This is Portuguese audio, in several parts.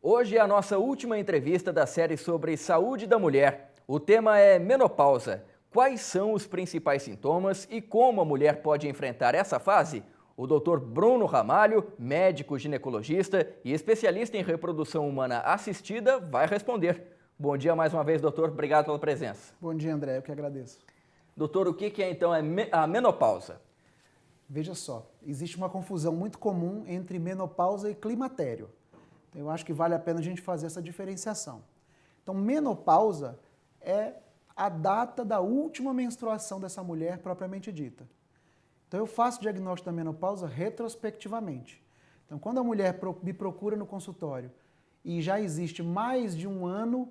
Hoje é a nossa última entrevista da série sobre saúde da mulher. O tema é menopausa. Quais são os principais sintomas e como a mulher pode enfrentar essa fase? O Dr. Bruno Ramalho, médico ginecologista e especialista em reprodução humana assistida, vai responder. Bom dia mais uma vez, doutor. Obrigado pela presença. Bom dia, André. Eu que agradeço. Doutor, o que é então a menopausa? Veja só, existe uma confusão muito comum entre menopausa e climatério. Então, eu acho que vale a pena a gente fazer essa diferenciação. Então, menopausa é a data da última menstruação dessa mulher propriamente dita. Então, eu faço o diagnóstico da menopausa retrospectivamente. Então, quando a mulher me procura no consultório e já existe mais de um ano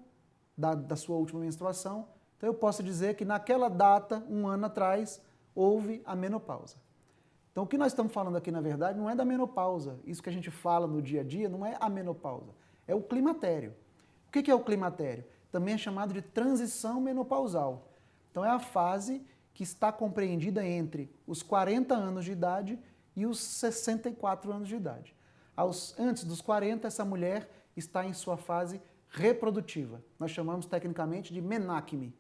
da sua última menstruação, então eu posso dizer que naquela data, um ano atrás, houve a menopausa. Então, o que nós estamos falando aqui, na verdade, não é da menopausa. Isso que a gente fala no dia a dia não é a menopausa, é o climatério. O que é o climatério? Também é chamado de transição menopausal. Então, é a fase que está compreendida entre os 40 anos de idade e os 64 anos de idade. Antes dos 40, essa mulher está em sua fase reprodutiva. Nós chamamos tecnicamente de menacme.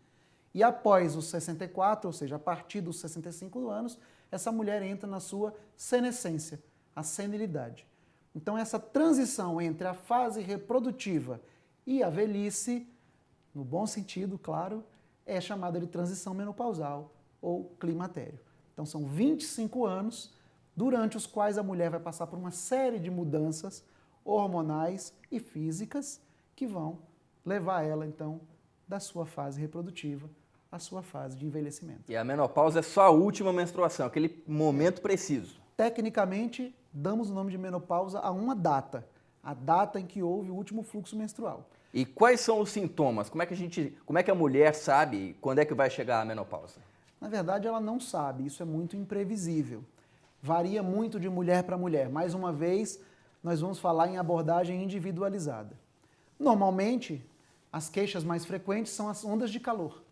E após os 64, ou seja, a partir dos 65 anos, essa mulher entra na sua senescência, a senilidade. Então, essa transição entre a fase reprodutiva e a velhice, no bom sentido, claro, é chamada de transição menopausal ou climatério. Então, são 25 anos durante os quais a mulher vai passar por uma série de mudanças hormonais e físicas que vão levar ela, então, da sua fase reprodutiva à sua fase de envelhecimento. E a menopausa é só a última menstruação, aquele momento preciso. Tecnicamente, damos o nome de menopausa a uma data, a data em que houve o último fluxo menstrual. E quais são os sintomas? Como é que a mulher sabe quando é que vai chegar a menopausa? Na verdade, ela não sabe, isso é muito imprevisível. Varia muito de mulher para mulher. Mais uma vez, nós vamos falar em abordagem individualizada. Normalmente, as queixas mais frequentes são as ondas de calor.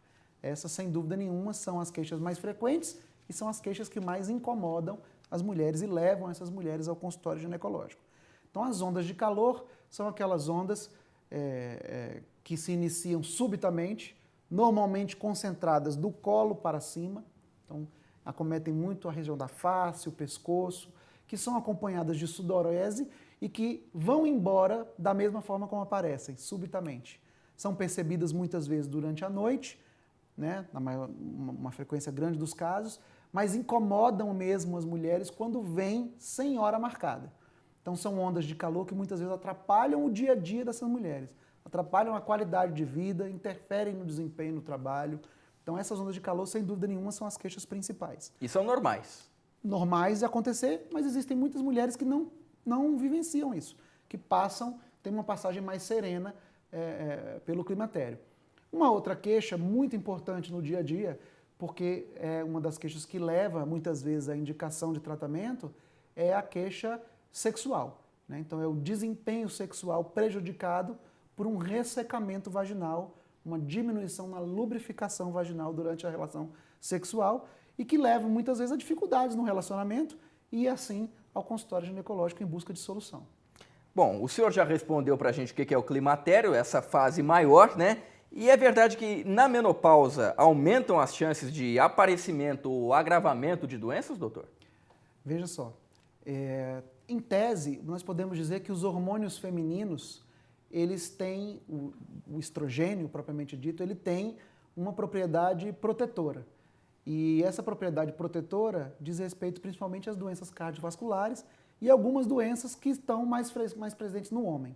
Essas, sem dúvida nenhuma, são as queixas mais frequentes e são as queixas que mais incomodam as mulheres e levam essas mulheres ao consultório ginecológico. Então, as ondas de calor são aquelas ondas que se iniciam subitamente, normalmente concentradas do colo para cima, então acometem muito a região da face, o pescoço, que são acompanhadas de sudorese e que vão embora da mesma forma como aparecem, subitamente. São percebidas muitas vezes durante a noite, né, uma frequência grande dos casos, mas incomodam mesmo as mulheres quando vêm sem hora marcada. Então são ondas de calor que muitas vezes atrapalham o dia a dia dessas mulheres, atrapalham a qualidade de vida, interferem no desempenho no trabalho. Então essas ondas de calor, sem dúvida nenhuma, são as queixas principais. E são normais? Normais de acontecer, mas existem muitas mulheres que não vivenciam isso, que têm uma passagem mais serena pelo climatério. Uma outra queixa muito importante no dia a dia, porque é uma das queixas que leva muitas vezes à indicação de tratamento, é a queixa sexual, né? Então é o desempenho sexual prejudicado por um ressecamento vaginal, uma diminuição na lubrificação vaginal durante a relação sexual e que leva muitas vezes a dificuldades no relacionamento e assim ao consultório ginecológico em busca de solução. Bom, o senhor já respondeu pra gente o que é o climatério, essa fase maior, né? E é verdade que na menopausa aumentam as chances de aparecimento ou agravamento de doenças, doutor? Veja só, em tese, nós podemos dizer que os hormônios femininos, eles têm, o estrogênio propriamente dito, ele tem uma propriedade protetora. E essa propriedade protetora diz respeito principalmente às doenças cardiovasculares e algumas doenças que estão mais presentes no homem.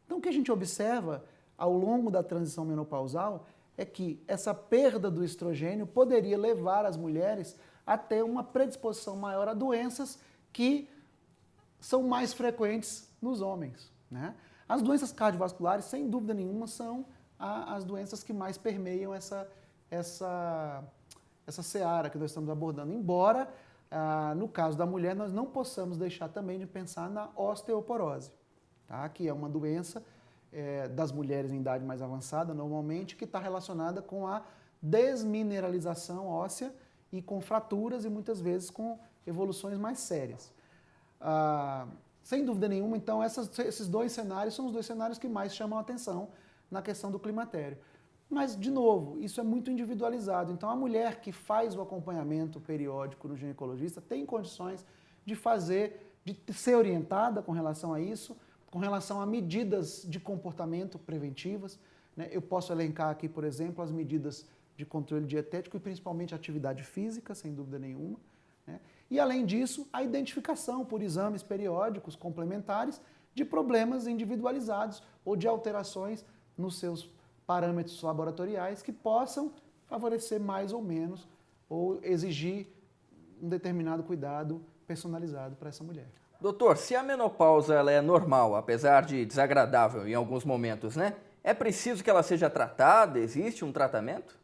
Então, o que a gente observa ao longo da transição menopausal é que essa perda do estrogênio poderia levar as mulheres a ter uma predisposição maior a doenças que são mais frequentes nos homens, né? As doenças cardiovasculares, sem dúvida nenhuma, são as doenças que mais permeiam essa seara que nós estamos abordando. Embora, no caso da mulher, nós não possamos deixar também de pensar na osteoporose, tá? Que é uma doença das mulheres em idade mais avançada, normalmente, que está relacionada com a desmineralização óssea e com fraturas e muitas vezes com evoluções mais sérias. Sem dúvida nenhuma, então, esses dois cenários são os dois cenários que mais chamam a atenção na questão do climatério. Mas, de novo, isso é muito individualizado. Então, a mulher que faz o acompanhamento periódico no ginecologista tem condições de ser orientada com relação a isso, com relação a medidas de comportamento preventivas, né? Eu posso elencar aqui, por exemplo, as medidas de controle dietético e principalmente atividade física, sem dúvida nenhuma, né? E, além disso, a identificação por exames periódicos complementares de problemas individualizados ou de alterações nos seus parâmetros laboratoriais que possam favorecer mais ou menos ou exigir um determinado cuidado personalizado para essa mulher. Doutor, se a menopausa ela é normal, apesar de desagradável em alguns momentos, né? É preciso que ela seja tratada? Existe um tratamento?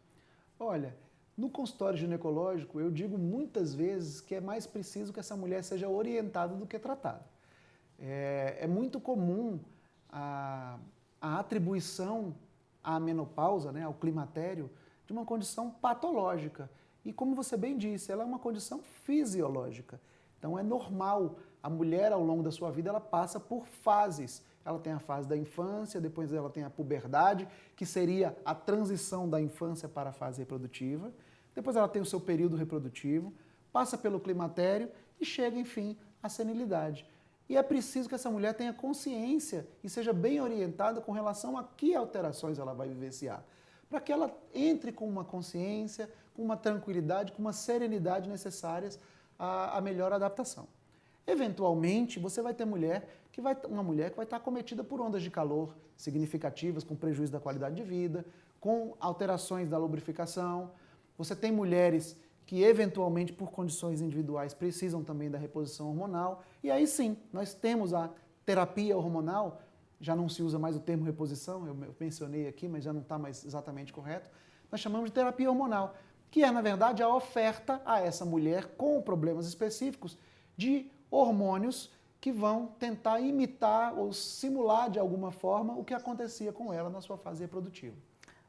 Olha, no consultório ginecológico, eu digo muitas vezes que é mais preciso que essa mulher seja orientada do que tratada. É muito comum a atribuição à menopausa, né, ao climatério, de uma condição patológica. E como você bem disse, ela é uma condição fisiológica. Então é normal, a mulher ao longo da sua vida ela passa por fases. Ela tem a fase da infância, depois ela tem a puberdade, que seria a transição da infância para a fase reprodutiva. Depois ela tem o seu período reprodutivo, passa pelo climatério e chega, enfim, à senilidade. E é preciso que essa mulher tenha consciência e seja bem orientada com relação a que alterações ela vai vivenciar, para que ela entre com uma consciência, com uma tranquilidade, com uma serenidade necessárias à melhor adaptação. Eventualmente, você vai ter uma mulher que vai estar acometida por ondas de calor significativas, com prejuízo da qualidade de vida, com alterações da lubrificação. Você tem mulheres que, eventualmente, por condições individuais, precisam também da reposição hormonal. E aí sim, nós temos a terapia hormonal, já não se usa mais o termo reposição, eu mencionei aqui, mas já não está mais exatamente correto. Nós chamamos de terapia hormonal, que é, na verdade, a oferta a essa mulher com problemas específicos de hormônios que vão tentar imitar ou simular de alguma forma o que acontecia com ela na sua fase reprodutiva.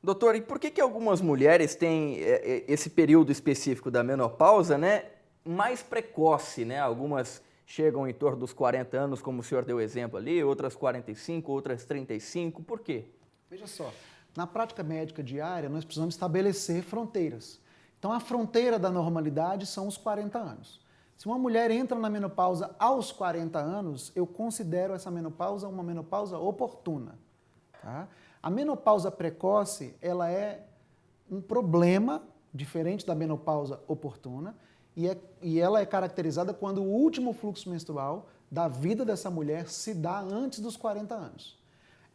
Doutor, e por que algumas mulheres têm esse período específico da menopausa, né, mais precoce, né? Algumas chegam em torno dos 40 anos, como o senhor deu exemplo ali, outras 45, outras 35, por quê? Veja só, na prática médica diária nós precisamos estabelecer fronteiras. Então a fronteira da normalidade são os 40 anos. Se uma mulher entra na menopausa aos 40 anos, eu considero essa menopausa uma menopausa oportuna. Tá? A menopausa precoce, ela é um problema diferente da menopausa oportuna e ela é caracterizada quando o último fluxo menstrual da vida dessa mulher se dá antes dos 40 anos.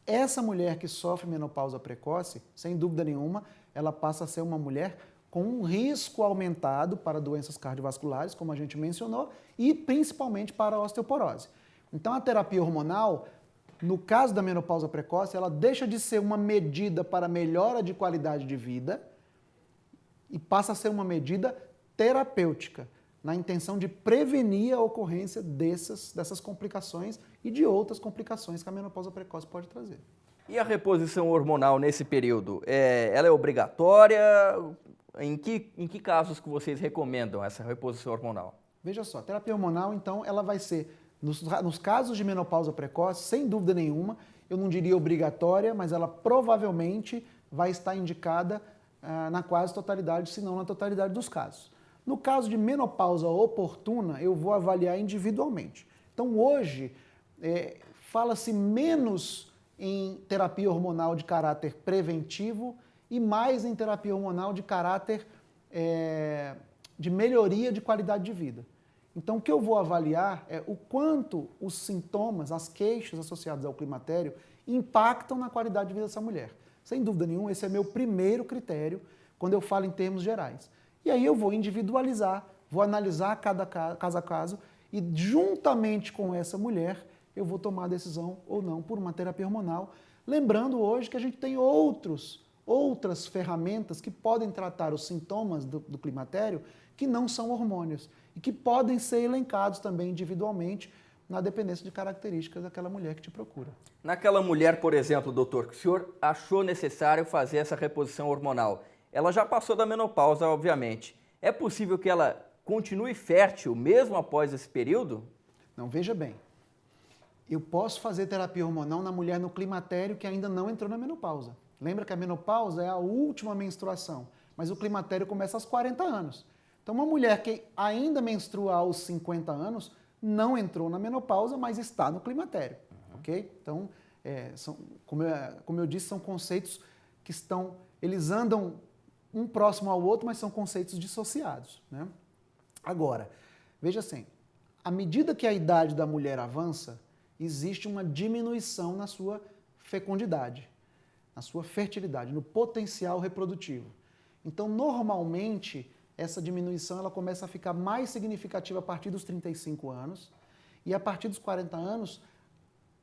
Essa mulher que sofre menopausa precoce, sem dúvida nenhuma, ela passa a ser uma mulher com um risco aumentado para doenças cardiovasculares, como a gente mencionou, e principalmente para a osteoporose. Então a terapia hormonal, no caso da menopausa precoce, ela deixa de ser uma medida para melhora de qualidade de vida e passa a ser uma medida terapêutica, na intenção de prevenir a ocorrência dessas complicações e de outras complicações que a menopausa precoce pode trazer. E a reposição hormonal nesse período, ela é obrigatória? Em que casos que vocês recomendam essa reposição hormonal? Veja só, a terapia hormonal, então, ela vai ser, nos casos de menopausa precoce, sem dúvida nenhuma, eu não diria obrigatória, mas ela provavelmente vai estar indicada na quase totalidade, se não na totalidade dos casos. No caso de menopausa oportuna, eu vou avaliar individualmente. Então, hoje, fala-se menos em terapia hormonal de caráter preventivo e mais em terapia hormonal de caráter de melhoria de qualidade de vida. Então, o que eu vou avaliar é o quanto os sintomas, as queixas associadas ao climatério impactam na qualidade de vida dessa mulher. Sem dúvida nenhuma, esse é meu primeiro critério quando eu falo em termos gerais. E aí eu vou individualizar, vou analisar cada caso a caso e juntamente com essa mulher eu vou tomar a decisão ou não por uma terapia hormonal. Lembrando hoje que a gente tem outras ferramentas que podem tratar os sintomas do climatério que não são hormônios e que podem ser elencados também individualmente na dependência de características daquela mulher que te procura. Naquela mulher, por exemplo, doutor, que o senhor achou necessário fazer essa reposição hormonal, ela já passou da menopausa, obviamente. É possível que ela continue fértil mesmo após esse período? Não, veja bem. Eu posso fazer terapia hormonal na mulher no climatério que ainda não entrou na menopausa. Lembra que a menopausa é a última menstruação, mas o climatério começa aos 40 anos. Então, uma mulher que ainda menstrua aos 50 anos não entrou na menopausa, mas está no climatério, ok? Então, como eu disse, são conceitos que eles andam um próximo ao outro, mas são conceitos dissociados, né? Agora, veja assim, à medida que a idade da mulher avança, existe uma diminuição na sua fecundidade, na sua fertilidade, no potencial reprodutivo. Então, normalmente, essa diminuição ela começa a ficar mais significativa a partir dos 35 anos e a partir dos 40 anos,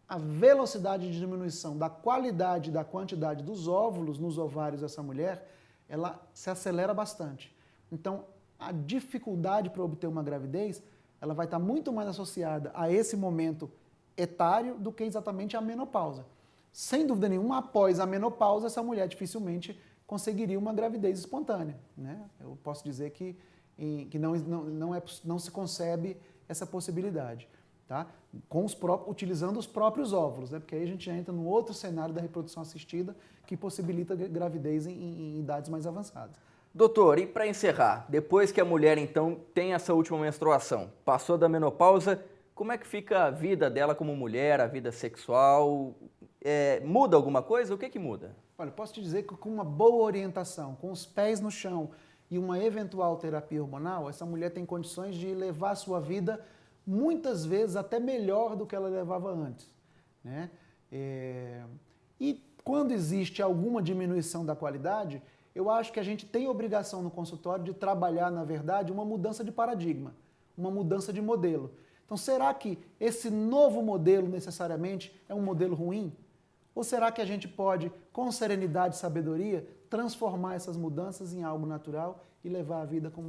a velocidade de diminuição da qualidade e da quantidade dos óvulos nos ovários dessa mulher, ela se acelera bastante. Então, a dificuldade para obter uma gravidez, ela vai estar muito mais associada a esse momento etário do que exatamente à menopausa. Sem dúvida nenhuma, após a menopausa, essa mulher dificilmente conseguiria uma gravidez espontânea, né? Eu posso dizer que não se concebe essa possibilidade, tá? Utilizando os próprios óvulos, né? Porque aí a gente já entra num outro cenário da reprodução assistida que possibilita gravidez em idades mais avançadas. Doutor, e para encerrar, depois que a mulher então tem essa última menstruação, passou da menopausa, como é que fica a vida dela como mulher, a vida sexual? Muda alguma coisa? O que muda? Olha, posso te dizer que com uma boa orientação, com os pés no chão e uma eventual terapia hormonal, essa mulher tem condições de levar a sua vida muitas vezes até melhor do que ela levava antes, né? E quando existe alguma diminuição da qualidade, eu acho que a gente tem obrigação no consultório de trabalhar, na verdade, uma mudança de paradigma, uma mudança de modelo. Então, será que esse novo modelo necessariamente é um modelo ruim? Ou será que a gente pode, com serenidade e sabedoria, transformar essas mudanças em algo natural e levar a vida com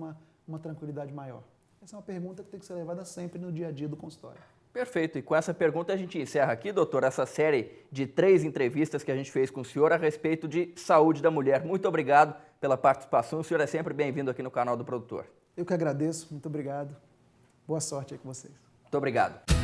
uma tranquilidade maior? Essa é uma pergunta que tem que ser levada sempre no dia a dia do consultório. Perfeito. E com essa pergunta a gente encerra aqui, doutor, essa série de 3 entrevistas que a gente fez com o senhor a respeito de saúde da mulher. Muito obrigado pela participação. O senhor é sempre bem-vindo aqui no canal do Produtor. Eu que agradeço. Muito obrigado. Boa sorte aí com vocês. Muito obrigado.